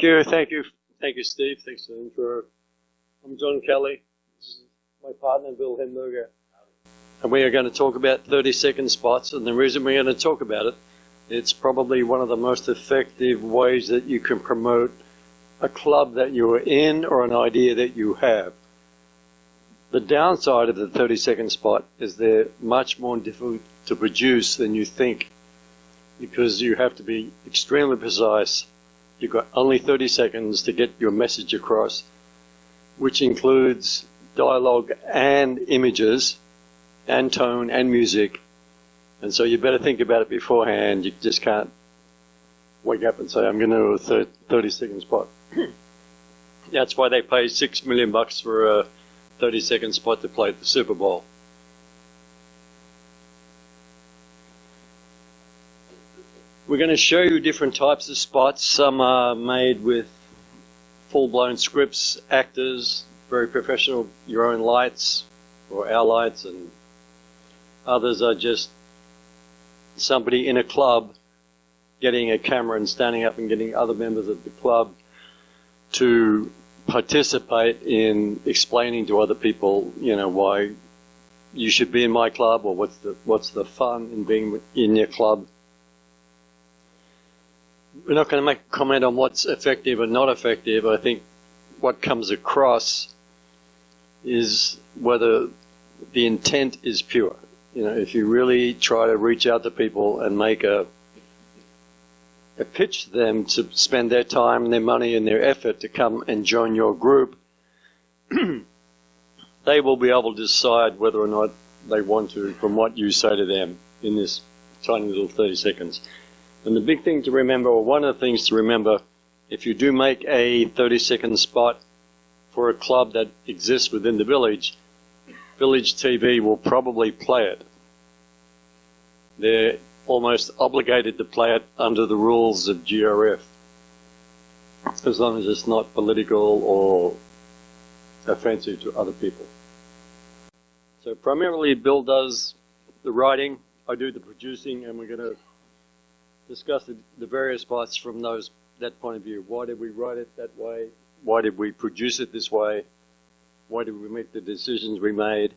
Thank you, Steve. Thanks for the intro. I'm John Kelly. This is my partner, Bill Hemberger. And we are going to talk about 30-second spots. And the reason we're going to talk about it, it's probably one of the most effective ways that you can promote a club that you're in or an idea that you have. The downside of the 30-second spot is they're much more difficult to produce than you think, because you have to be extremely precise. You've got only 30 seconds to get your message across, which includes dialogue and images and tone and music. And so you better think about it beforehand. You just can't wake up and say, I'm going to do a 30-second spot. That's why they pay $6 million for a 30-second spot to play at the Super Bowl. We're going to show you different types of spots. Some are made with full-blown scripts, actors, very professional, your own lights or our lights, and others are just somebody in a club getting a camera and standing up and getting other members of the club to participate in explaining to other people, you know, why you should be in my club, or what's the fun in being in your club. We're not going to make a comment on what's effective and not effective. I think what comes across is whether the intent is pure. You know, if you really try to reach out to people and make a pitch to them to spend their time and their money and their effort to come and join your group, they will be able to decide whether or not they want to from what you say to them in this tiny little 30 seconds. And the big thing to remember, or one of the things to remember, if you do make a 30-second spot for a club that exists within the village, Village TV will probably play it. They're almost obligated to play it under the rules of GRF, as long as it's not political or offensive to other people. So primarily Bill does the writing, I do the producing, and we're going to discuss the various spots from that point of view. Why did we write it that way? Why did we produce it this way? Why did we make the decisions we made?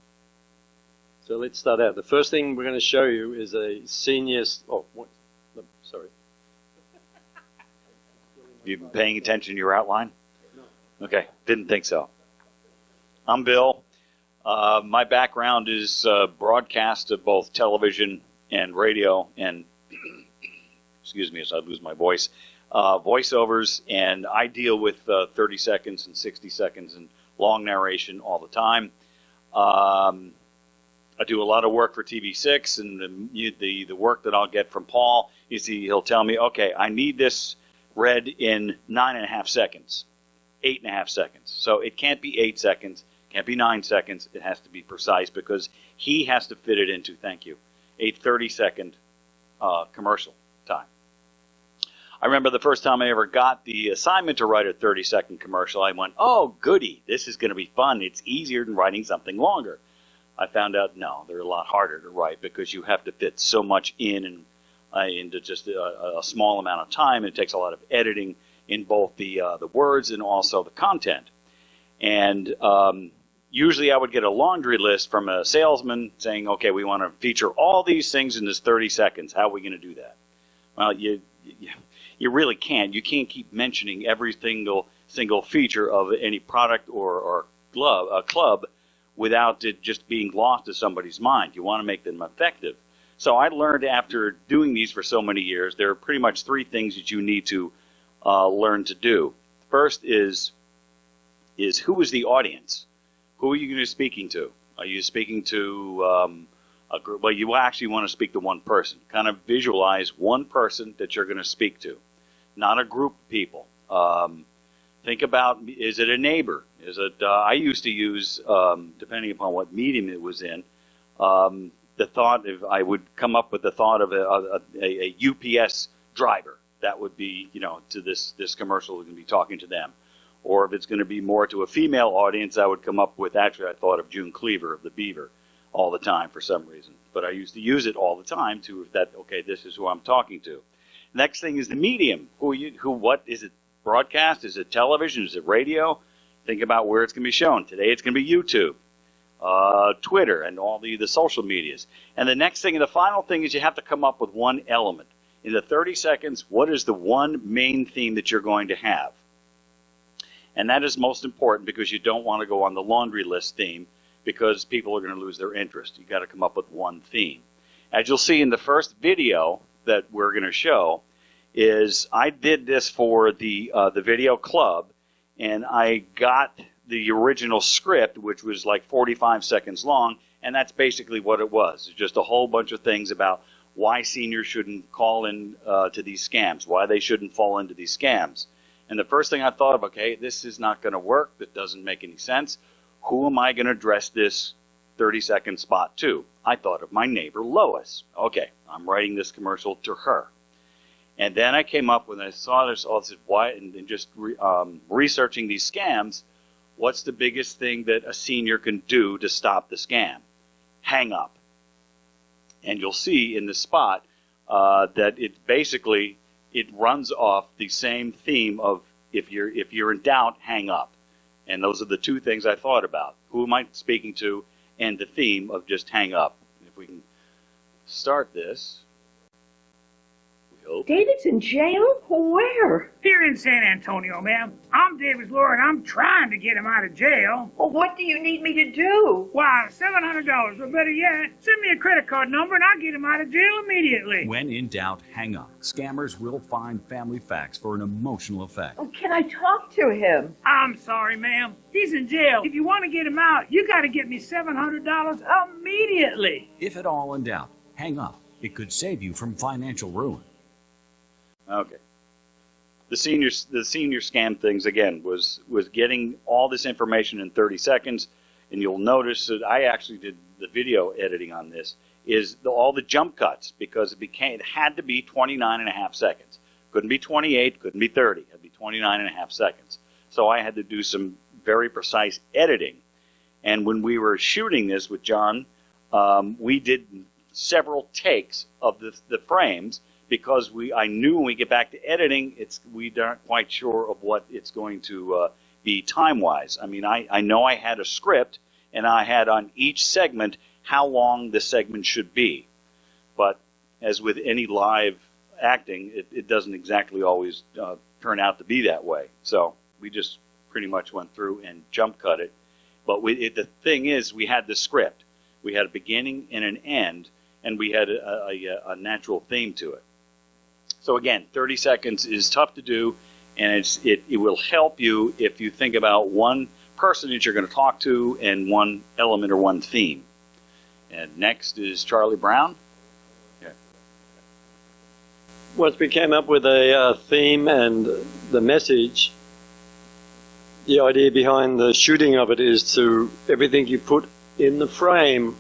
So let's start out. The first thing we're going to show you is a senior... Oh, what? No, sorry. You been paying attention to your outline? No. Okay, didn't think so. I'm Bill. My background is broadcast of both television and radio and excuse me as I lose my voice, voiceovers, and I deal with 30 seconds and 60 seconds and long narration all the time. I do a lot of work for TV6, and the work that I'll get from Paul is he'll tell me, okay, I need this read in 9.5 seconds, 8.5 seconds. So it can't be 8 seconds, can't be 9 seconds. It has to be precise because he has to fit it into, thank you, a 30-second commercial time. I remember the first time I ever got the assignment to write a 30-second commercial, I went, oh, goody, this is going to be fun. It's easier than writing something longer. I found out, no, they're a lot harder to write because you have to fit so much in and into just a small amount of time. It takes a lot of editing in both the words and also the content. And usually I would get a laundry list from a salesman saying, okay, we want to feature all these things in this 30 seconds. How are we going to do that? Well, you really can't. You can't keep mentioning every single feature of any product or club without it just being lost to somebody's mind. You want to make them effective. So I learned after doing these for so many years, there are pretty much 3 things that you need to learn to do. First is who is the audience? Who are you going to be speaking to? Are you speaking to a group? Well, you actually want to speak to one person. Kind of visualize one person that you're going to speak to, not a group of people. Think about, is it a neighbor? Is it? I used to use, depending upon what medium it was in, the thought of I would come up with the thought of a UPS driver. That would be, you know, to this commercial, we're going to be talking to them. Or if it's going to be more to a female audience, I would come up with, actually, I thought of June Cleaver of the Beaver all the time for some reason. But I used to use it all the time to, okay, this is who I'm talking to. Next thing is the medium. What is it broadcast? Is it television? Is it radio? Think about where it's going to be shown. Today it's going to be YouTube, Twitter, and all the social medias. And the next thing, and the final thing, is you have to come up with one element. In the 30 seconds, what is the one main theme that you're going to have? And that is most important, because you don't want to go on the laundry list theme, because people are going to lose their interest. You've got to come up with one theme. As you'll see in the first video that we're going to show, is I did this for the video club, and I got the original script, which was like 45 seconds long, and that's basically what it was. It's just a whole bunch of things about why seniors shouldn't call in to these scams, why they shouldn't fall into these scams. And the first thing I thought of, okay, this is not going to work. That doesn't make any sense. Who am I going to address this 30-second spot to? I thought of my neighbor Lois. Okay, I'm writing this commercial to her. And then I came up with, I saw this, I said, why, and just researching these scams, what's the biggest thing that a senior can do to stop the scam? Hang up. And you'll see in the spot that it basically, it runs off the same theme of if you're in doubt, hang up. And those are the two things I thought about. Who am I speaking to, and the theme of just hang up. If we can start this. David's in jail? Where? Here in San Antonio, ma'am. I'm David's lawyer, and I'm trying to get him out of jail. Well, what do you need me to do? Why, $700, or better yet, send me a credit card number and I'll get him out of jail immediately. When in doubt, hang up. Scammers will find family facts for an emotional effect. Oh, can I talk to him? I'm sorry, ma'am. He's in jail. If you want to get him out, you got to get me $700 immediately. If at all in doubt, hang up. It could save you from financial ruin. Okay. The senior scam things, again, was getting all this information in 30 seconds, and you'll notice that I actually did the video editing on this, is all the jump cuts, because it had to be 29 and a half seconds. Couldn't be 28, couldn't be 30. It had to be 29 and a half seconds. So I had to do some very precise editing. And when we were shooting this with John, we did several takes of the frames, because I knew when we get back to editing, we aren't quite sure of what it's going to be time-wise. I mean, I know I had a script, and I had on each segment how long the segment should be. But as with any live acting, it doesn't exactly always turn out to be that way. So we just pretty much went through and jump cut it. But the thing is, we had the script. We had a beginning and an end, and we had a natural theme to it. So again, 30 seconds is tough to do, and it will help you if you think about one person that you're going to talk to and one element or one theme. And next is Charlie Brown. Yeah. Once we came up with a theme and the message, the idea behind the shooting of it is to everything you put in the frame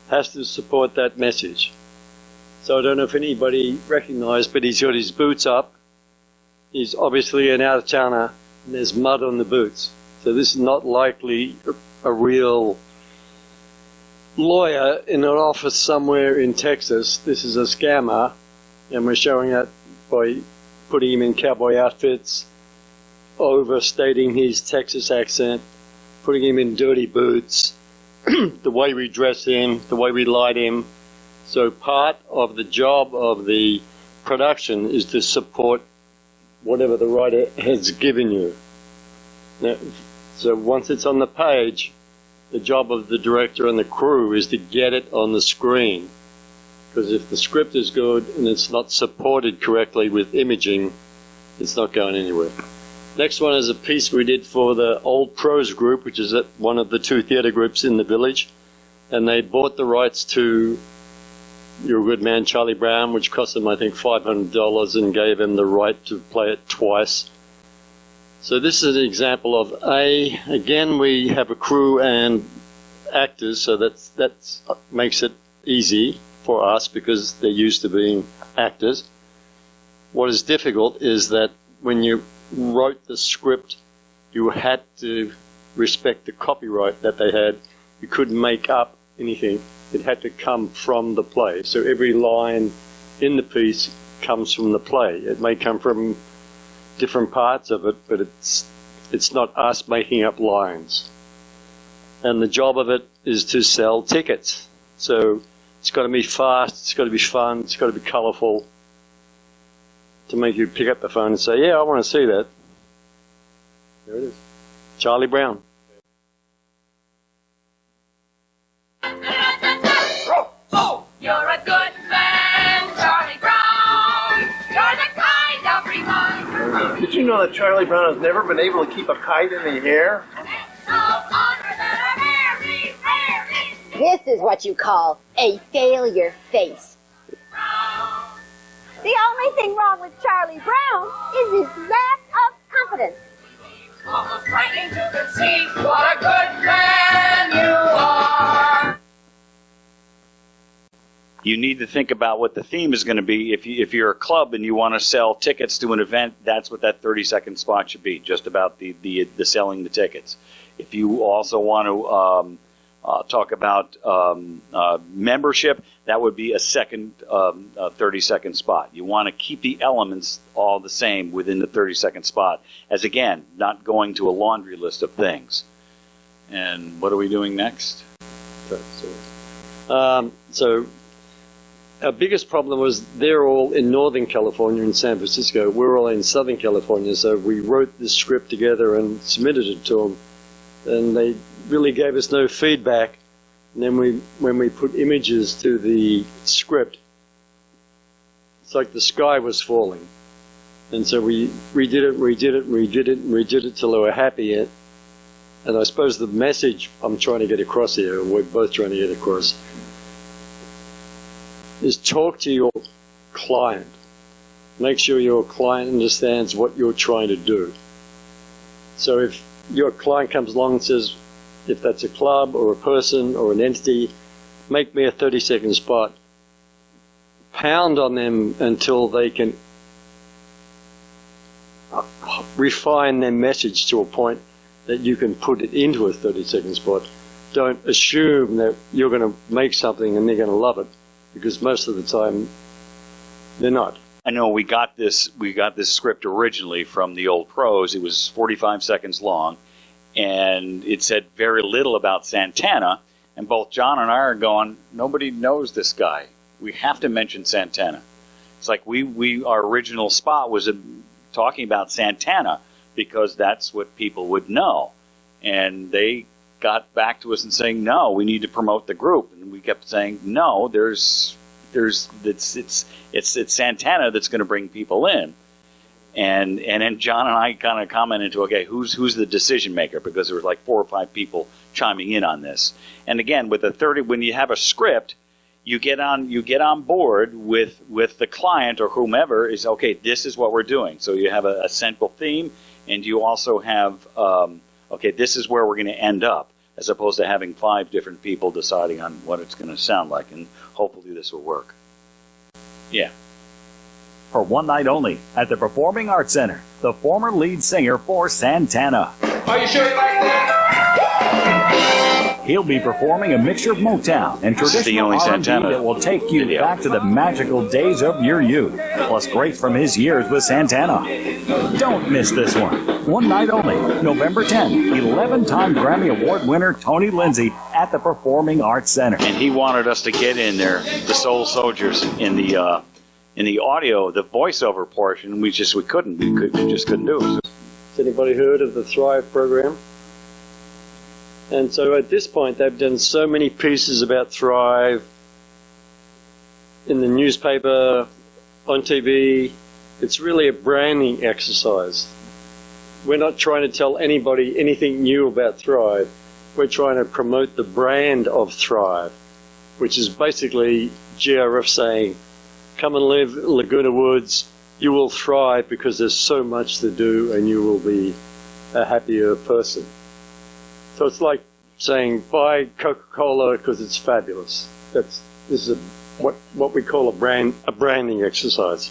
has to support that message. So I don't know if anybody recognized, but he's got his boots up. He's obviously an out-of-towner, and there's mud on the boots. So this is not likely a real lawyer in an office somewhere in Texas. This is a scammer, and we're showing that by putting him in cowboy outfits, overstating his Texas accent, putting him in dirty boots, the way we dress him, the way we light him. So part of the job of the production is to support whatever the writer has given you. Now, so once it's on the page, the job of the director and the crew is to get it on the screen. Because if the script is good and it's not supported correctly with imaging, it's not going anywhere. Next one is a piece we did for the Old Pros group, which is at one of the two theater groups in the village. And they bought the rights to You're a Good Man, Charlie Brown, which cost them, I think, $500 and gave him the right to play it twice. So this is an example of again, we have a crew and actors, so that makes it easy for us because they're used to being actors. What is difficult is that when you wrote the script, you had to respect the copyright that they had. You couldn't make up anything. It had to come from the play. So every line in the piece comes from the play. It may come from different parts of it, but it's not us making up lines. And the job of it is to sell tickets. So it's got to be fast, it's got to be fun, it's got to be colourful, to make you pick up the phone and say, yeah, I want to see that. There it is. Charlie Brown. Oh, you're a good man, Charlie Brown. You're the kind of reminder. Did you know that Charlie Brown has never been able to keep a kite in the air? This is what you call a failure face. The only thing wrong with Charlie Brown is his lack of confidence. Almost frightening to conceive what a good man you are. You need to think about what the theme is going to be. If you're a club and you want to sell tickets to an event, that's what that 30-second spot should be, just about the selling the tickets. If you also want to talk about membership, that would be a second 30-second spot. You want to keep the elements all the same within the 30-second spot, as again, not going to a laundry list of things. And what are we doing next? So our biggest problem was they're all in Northern California in San Francisco. We're all in Southern California, so we wrote this script together and submitted it to them. And they really gave us no feedback. And then when we put images to the script, it's like the sky was falling. And so we redid it till they were happy. And I suppose the message I'm trying to get across here, we're both trying to get across, is talk to your client. Make sure your client understands what you're trying to do. So if your client comes along and says, if that's a club or a person or an entity, make me a 30-second spot. Pound on them until they can refine their message to a point that you can put it into a 30-second spot. Don't assume that you're going to make something and they're going to love it, because most of the time they're not. I know we got this script originally from the old pros. It was 45 seconds long, and it said very little about Santana. And both John and I are going, nobody knows this guy. We have to mention Santana. It's like our original spot was talking about Santana because that's what people would know. And they got back to us and saying, no, we need to promote the group. And we kept saying, no, it's Santana that's going to bring people in. And then John and I kind of commented to, okay, who's the decision maker? Because there was like 4 or 5 people chiming in on this. And again, with a 30, when you have a script, you get on board with the client or whomever is, okay, this is what we're doing. So you have a central theme, and you also have, okay, this is where we're going to end up, as opposed to having 5 different people deciding on what it's going to sound like. And hopefully this will work. Yeah. For one night only at the Performing Arts Center, the former lead singer for Santana. Are you sure you like that? He'll be performing a mixture of Motown and traditional R&B that will take you back to the magical days of your youth, plus greats from his years with Santana. Don't miss this one. One night only, November 10, 11-time Grammy Award winner Tony Lindsay at the Performing Arts Center. And he wanted us to get in there, the Soul Soldiers, in the audio, the voiceover portion. We just couldn't do it. Has anybody heard of the Thrive program? And so at this point, they've done so many pieces about Thrive in the newspaper, on TV. It's really a branding exercise. We're not trying to tell anybody anything new about Thrive. We're trying to promote the brand of Thrive, which is basically GRF saying, come and live in Laguna Woods. You will thrive because there's so much to do and you will be a happier person. So it's like saying, buy Coca-Cola because it's fabulous. This is what we call a branding exercise.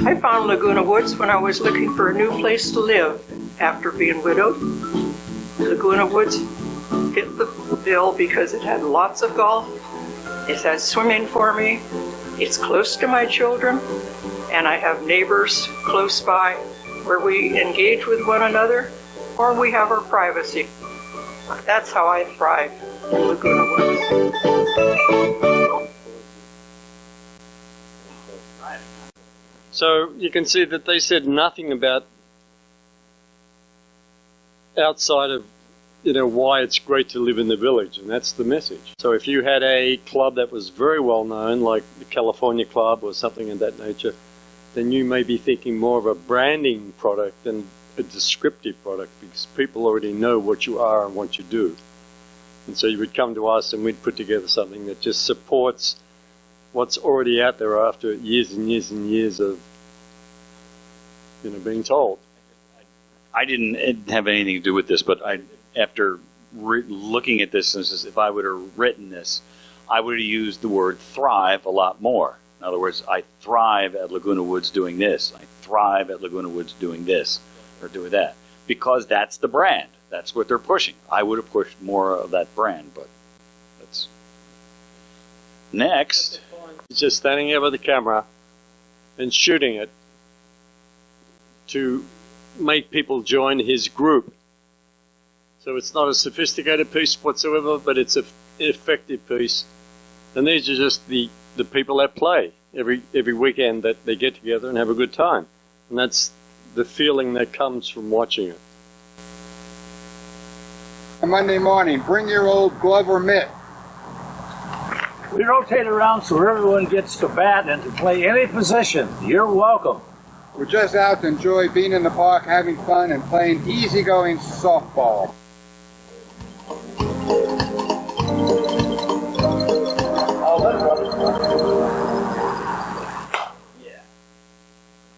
I found Laguna Woods when I was looking for a new place to live after being widowed. Laguna Woods fit the bill because it had lots of golf, it had swimming for me, It's close to my children, and I have neighbors close by where we engage with one another, or we have our privacy. That's how I thrive in Laguna Woods. So you can see that they said nothing about outside of, why it's great to live in the village, and that's the message. So if you had a club that was very well known, like the California Club or something of that nature, then you may be thinking more of a branding product than a descriptive product, because people already know what you are and what you do. And so you would come to us and we'd put together something that just supports what's already out there after years and years and years of being told. I didn't have anything to do with this, but after looking at this, if I would have written this, I would have used the word thrive a lot more. In other words, I thrive at Laguna Woods doing this. I thrive at Laguna Woods doing this or doing that. Because that's the brand. That's what they're pushing. I would have pushed more of that brand, but that's... Next. He's just standing there with the camera and shooting it to make people join his group. So it's not a sophisticated piece whatsoever, but it's an effective piece. And these are just the people that play every weekend, that they get together and have a good time. And that's the feeling that comes from watching it. Monday morning, bring your old glove or mitt. We rotate around so everyone gets to bat and to play any position. You're welcome. We're just out to enjoy being in the park, having fun, and playing easygoing softball.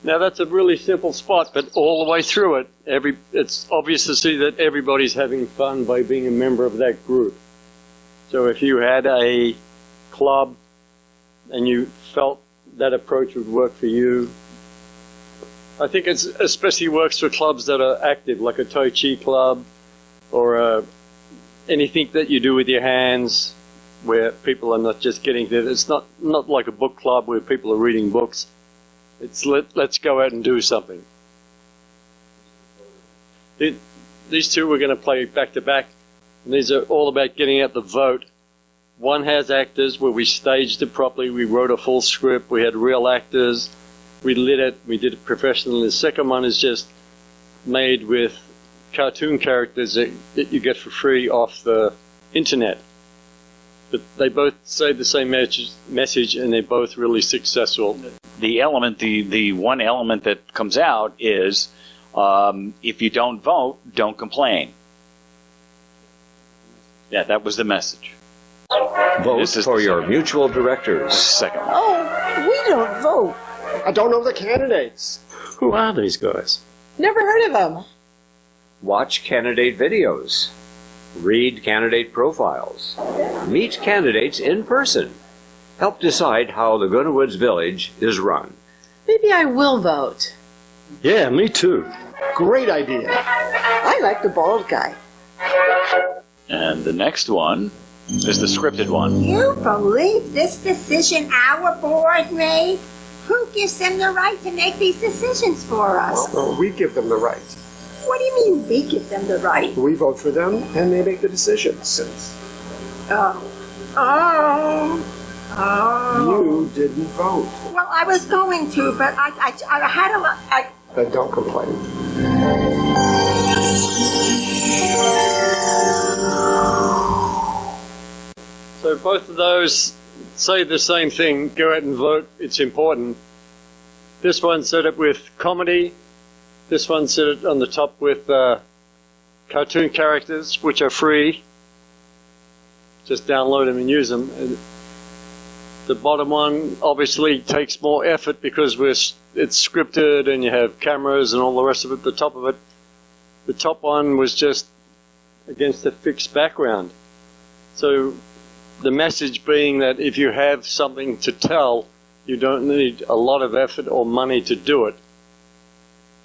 Now that's a really simple spot, but all the way through it, it's obvious to see that everybody's having fun by being a member of that group. So if you had a club and you felt that approach would work for you, I think it especially works for clubs that are active, like a Tai Chi club or anything that you do with your hands, where people are not just getting there. It's not like a book club where people are reading books. It's let's go out and do something. These two we're going to play back to back, and these are all about getting out the vote. One has actors where we staged it properly. We wrote a full script. We had real actors. We lit it. We did it professionally. The second one is just made with cartoon characters that you get for free off the internet. But they both say the same message, and they're both really successful. The element, the one element that comes out is if you don't vote, don't complain. Yeah, that was the message. Vote for your mutual directors. Second one. Oh, we don't vote. I don't know the candidates. Who are these guys? Never heard of them. Watch candidate videos. Read candidate profiles. Meet candidates in person. Help decide how Laguna Woods Village is run. Maybe I will vote. Yeah, me too. Great idea. I like the bald guy. And the next one is the scripted one. You believe this decision our board made? Who gives them the right to make these decisions for us? Well, we give them the right. What do you mean we give them the right? We vote for them, and they make the decisions. Oh. You didn't vote. Well, I was going to, but I had a lot. Then don't complain. So both of those say the same thing. Go out and vote. It's important. This one set it with comedy. This one set it on the top with cartoon characters, which are free. Just download them and use them. And the bottom one obviously takes more effort because it's scripted and you have cameras and all the rest of it. The top of it, the top one was just against a fixed background. So the message being that if you have something to tell, you don't need a lot of effort or money to do it.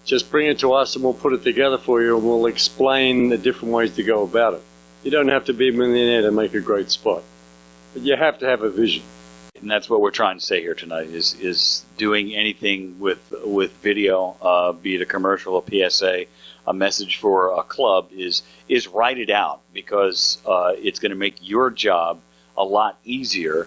Just bring it to us and we'll put it together for you and we'll explain the different ways to go about it. You don't have to be a millionaire to make a great spot, but you have to have a vision. and that's what we're trying to say here tonight is doing anything with video, be it a commercial, a PSA, a message for a club, is write it out, because it's going to make your job a lot easier,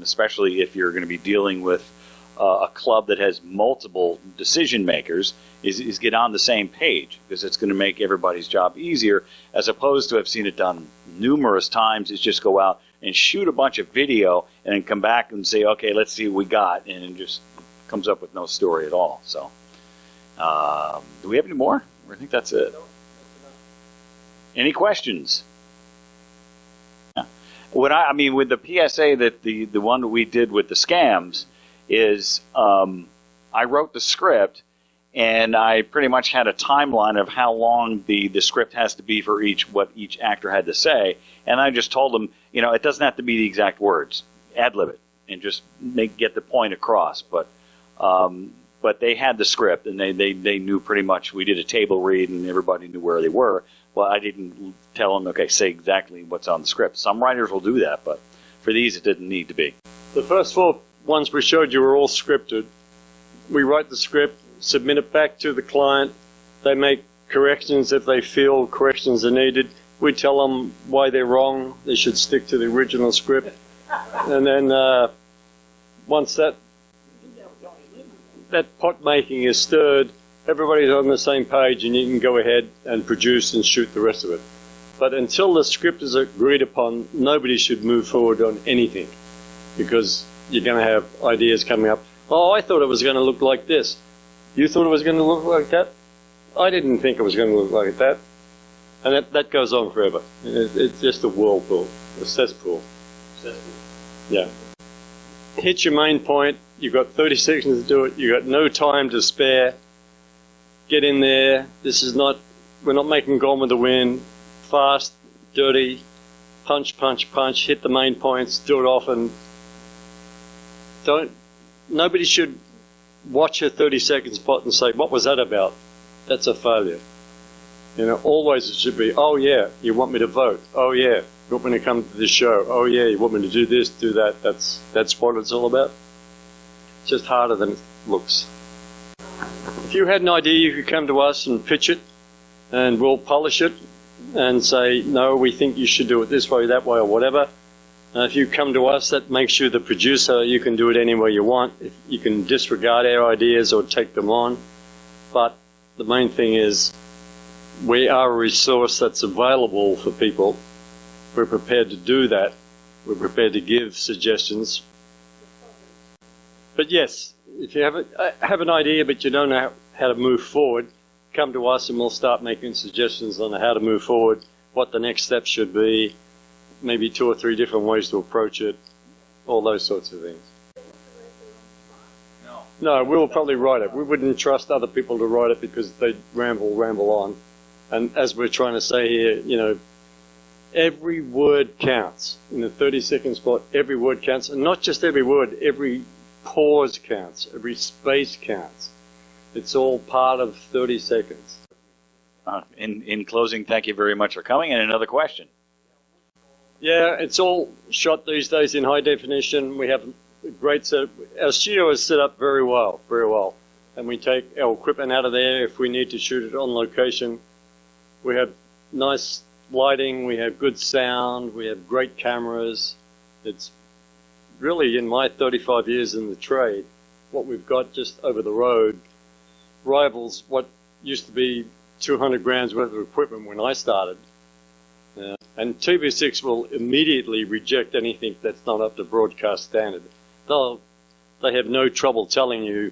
especially if you're going to be dealing with a club that has multiple decision makers, is get on the same page, because it's going to make everybody's job easier, as opposed to, I've seen it done numerous times, is just go out and shoot a bunch of video and then come back and say, okay, let's see what we got, and it just comes up with no story at all. So do we have any more? I think that's it. Any questions? Yeah. I mean, with the PSA, that the one that we did with the scams, is I wrote the script, and I pretty much had a timeline of how long the script has to be for what each actor had to say, and I just told them, it doesn't have to be the exact words, ad-lib it, and just get the point across. But they had the script, and they knew pretty much. We did a table read, and everybody knew where they were. Well, I didn't tell them, okay, say exactly what's on the script. Some writers will do that, but for these, it didn't need to be. The first 4 ones we showed you were all scripted. We write the script, submit it back to the client. They make corrections if they feel corrections are needed. We tell them why they're wrong. They should stick to the original script. And then once that pot making is stirred, everybody's on the same page, and you can go ahead and produce and shoot the rest of it. But until the script is agreed upon, nobody should move forward on anything, because you're going to have ideas coming up. Oh, I thought it was going to look like this. You thought it was going to look like that? I didn't think it was going to look like that. And that goes on forever. It's just a whirlpool, a cesspool. Yeah. Hit your main point. You've got 30 seconds to do it. You've got no time to spare. Get in there. We're not making Gone with the Wind. Fast, dirty, punch, punch, punch. Hit the main points. Do it often. Nobody should watch a 30-second spot and say, what was that about? That's a failure. Always it should be, oh yeah, you want me to vote. Oh yeah, you want me to come to this show. Oh yeah, you want me to do this, do that. That's what it's all about. It's just harder than it looks. If you had an idea, you could come to us and pitch it, and we'll polish it and say, no, we think you should do it this way, that way, or whatever. If you come to us, that makes you the producer. You can do it any way you want. You can disregard our ideas or take them on. But the main thing is, we are a resource that's available for people. We're prepared to do that. We're prepared to give suggestions. But yes, if you have an idea but you don't know how to move forward, come to us and we'll start making suggestions on how to move forward, what the next step should be, maybe 2 or 3 different ways to approach it, all those sorts of things. No, we'll probably write it. We wouldn't trust other people to write it because they'd ramble on. And as we're trying to say here, every word counts. In a 30-second spot, every word counts. And not just every word, every pause counts, every space counts. It's all part of 30 seconds. In closing, thank you very much for coming. And another question. Yeah, it's all shot these days in high definition. We have a great set. Our studio is set up very well. And we take our equipment out of there if we need to shoot it on location. We have nice lighting, we have good sound, we have great cameras. It's really, in my 35 years in the trade, what we've got just over the road rivals what used to be 200 grams worth of equipment when I started. And TV6 will immediately reject anything that's not up to broadcast standard. They have no trouble telling you,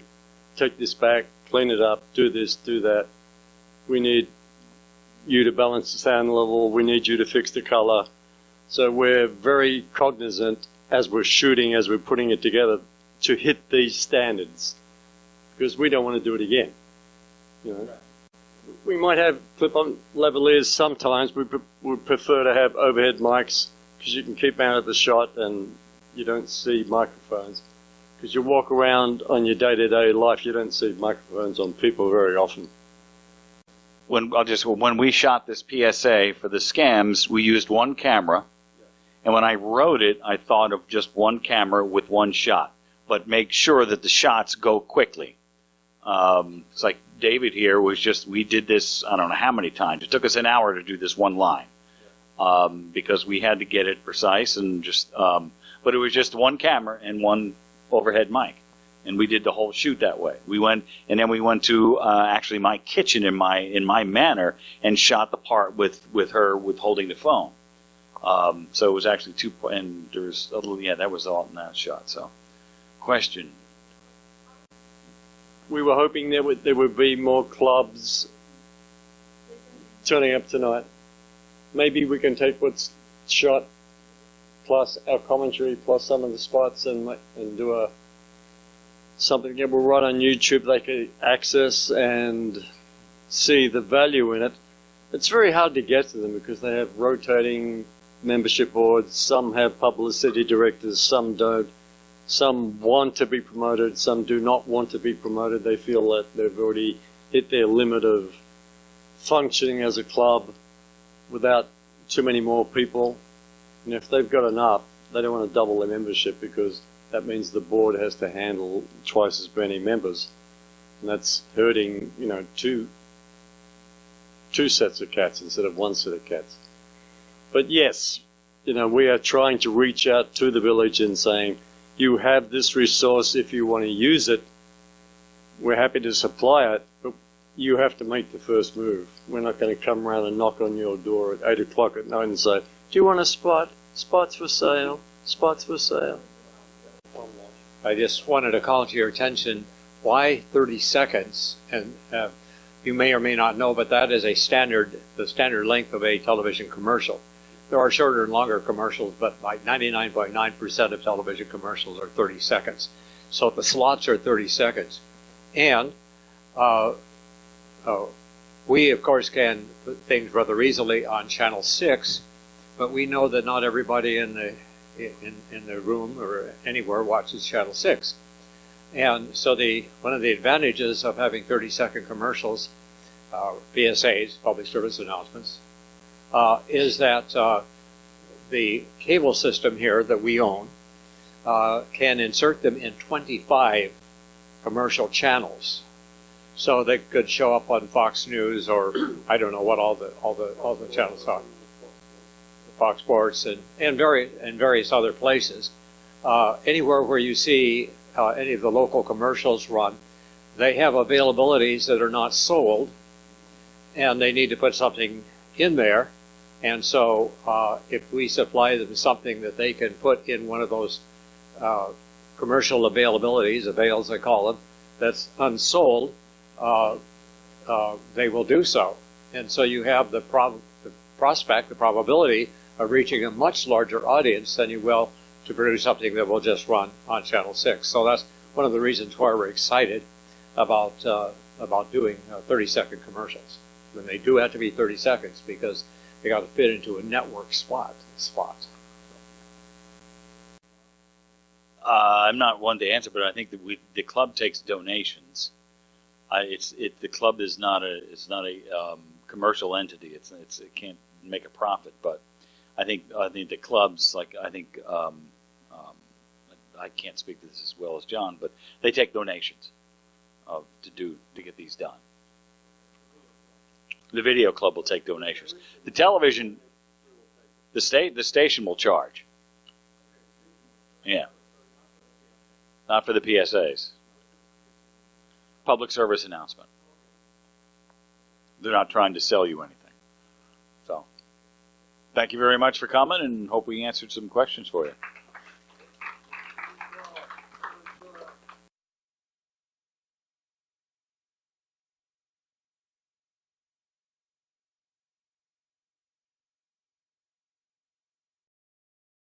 take this back, clean it up, do this, do that. We need you to balance the sound level, we need you to fix the color. So we're very cognizant as we're shooting, as we're putting it together, to hit these standards, because we don't want to do it again. We might have clip-on lavaliers sometimes. We would prefer to have overhead mics, because you can keep out of the shot and you don't see microphones. Because you walk around on your day-to-day life, you don't see microphones on people very often. When we shot this PSA for the scams, we used one camera, And when I wrote it, I thought of just one camera with one shot, but make sure that the shots go quickly. It's like David here was just, we did this, I don't know how many times. It took us an hour to do this one line because we had to get it precise and just, but it was just one camera and one overhead mic. And we did the whole shoot that way. We went, and then we went to actually my kitchen in my manor and shot the part with her with holding the phone. So it was actually two, and there's a little, yeah, that was all in that shot. So, question. We were hoping there would be more clubs turning up tonight. Maybe we can take what's shot plus our commentary plus some of the spots and do something that will run on YouTube they can access and see the value in it. It's very hard to get to them because they have rotating membership boards. Some have publicity directors, some don't. Some want to be promoted, some do not want to be promoted. They feel that they've already hit their limit of functioning as a club without too many more people. And if they've got enough, they don't want to double their membership because that means the board has to handle twice as many members. And that's hurting, you know, two sets of cats instead of one set of cats. But yes, you know, we are trying to reach out to the village and saying, you have this resource if you want to use it. We're happy to supply it, but you have to make the first move. We're not going to come around and knock on your door at 8 o'clock at night and say, do you want a spot? Spots for sale. Spots for sale. I just wanted to call to your attention why 30 seconds, and you may or may not know, but that is the standard length of a television commercial. There are shorter and longer commercials, but like 99.9% of television commercials are 30 seconds. So the slots are 30 seconds. And we, of course, can put things rather easily on Channel 6, but we know that not everybody in the room or anywhere watches Channel 6. And so one of the advantages of having 30-second commercials, PSAs, public service announcements, is that the cable system here that we own can insert them in 25 commercial channels. So they could show up on Fox News or I don't know what all the channels are, Fox Sports and various other places. Anywhere where you see any of the local commercials run, they have availabilities that are not sold, and they need to put something in there. And so if we supply them something that they can put in one of those commercial availabilities, avails I call them, that's unsold, they will do so. And so you have the probability of reaching a much larger audience than you will to produce something that will just run on Channel 6. So that's one of the reasons why we're excited about doing 30-second commercials. And they do have to be 30 seconds because they got to fit into a network spot. I'm not one to answer, but I think that the club takes donations. The club is not a commercial entity. It can't make a profit, but I think the clubs, like I think I can't speak to this as well as John, but they take donations to get these done. The video club will take donations. The television, the station will charge. Yeah. Not for the PSAs. Public service announcement. They're not trying to sell you anything. So, thank you very much for coming, and hope we answered some questions for you.